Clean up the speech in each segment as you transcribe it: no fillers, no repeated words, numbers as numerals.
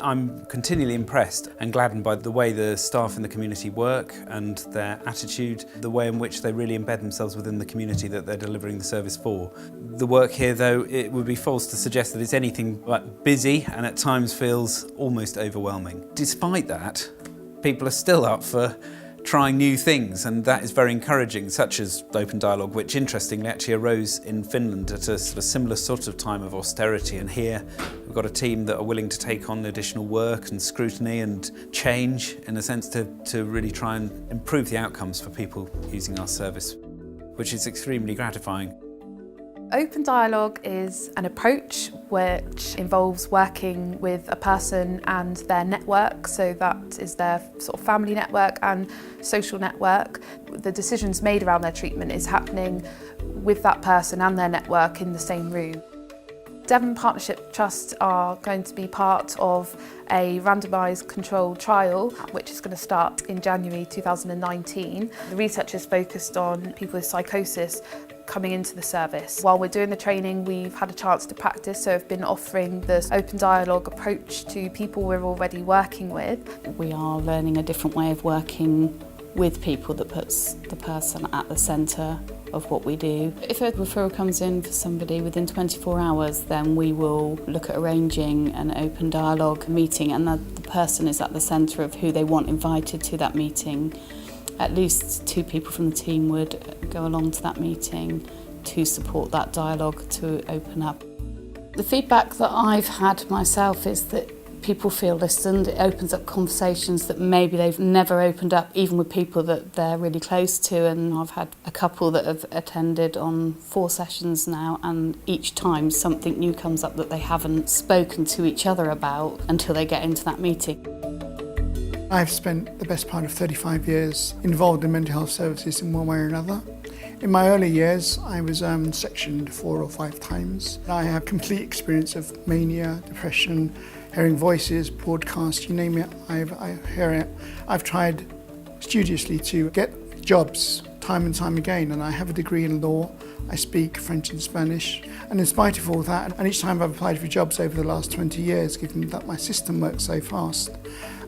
I'm continually impressed and gladdened by the way the staff in the community work and their attitude, the way in which they really embed themselves within the community that they're delivering the service for. The work here, though, it would be false to suggest that it's anything but busy and at times feels almost overwhelming. Despite that, people are still up for trying new things, and that is very encouraging, such as open dialogue, which interestingly actually arose in Finland at a similar sort of time of austerity. And here we've got a team that are willing to take on additional work and scrutiny and change, in a sense, to really try and improve the outcomes for people using our service, which is extremely gratifying. Open dialogue is an approach which involves working with a person and their network, so that is their sort of family network and social network. The decisions made around their treatment is happening with that person and their network in the same room. Devon Partnership Trust are going to be part of a randomised controlled trial which is going to start in January 2019. The research is focused on people with psychosis coming into the service. While we're doing the training, we've had a chance to practice, so I've been offering this open dialogue approach to people we're already working with. We are learning a different way of working with people that puts the person at the centre of what we do. If a referral comes in for somebody within 24 hours, then we will look at arranging an open dialogue meeting, and the person is at the centre of who they want invited to that meeting. At least 2 people from the team would go along to that meeting to support that dialogue to open up. The feedback that I've had myself is that people feel listened. It opens up conversations that maybe they've never opened up, even with people that they're really close to. And I've had a couple that have attended on 4 sessions now, and each time something new comes up that they haven't spoken to each other about until they get into that meeting. I've spent the best part of 35 years involved in mental health services in one way or another. In my early years, I was sectioned 4 or 5 times. I have complete experience of mania, depression, hearing voices, broadcasts, you name it, I hear it. I've tried studiously to get jobs time and time again, and I have a degree in law. I speak French and Spanish, and in spite of all that, and each time I've applied for jobs over the last 20 years, given that my system works so fast,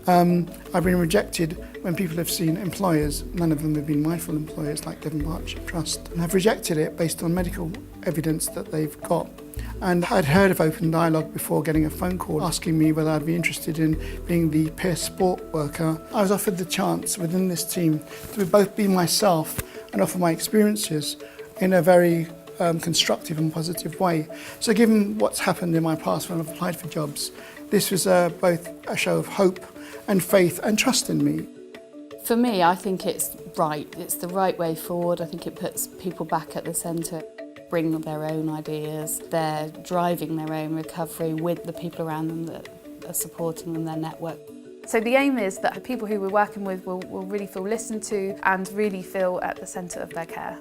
I've been rejected when people have seen employers. None of them have been mindful employers like Devon Partnership Trust, and have rejected it based on medical evidence that they've got. And I'd heard of open dialogue before getting a phone call asking me whether I'd be interested in being the peer support worker. I was offered the chance within this team to both be myself and offer my experiences in a very constructive and positive way. So given what's happened in my past when I've applied for jobs, this was both a show of hope and faith and trust in me. For me, I think it's right. It's the right way forward. I think it puts people back at the centre, bring their own ideas. They're driving their own recovery with the people around them that are supporting them, their network. So the aim is that the people who we're working with will really feel listened to and really feel at the centre of their care.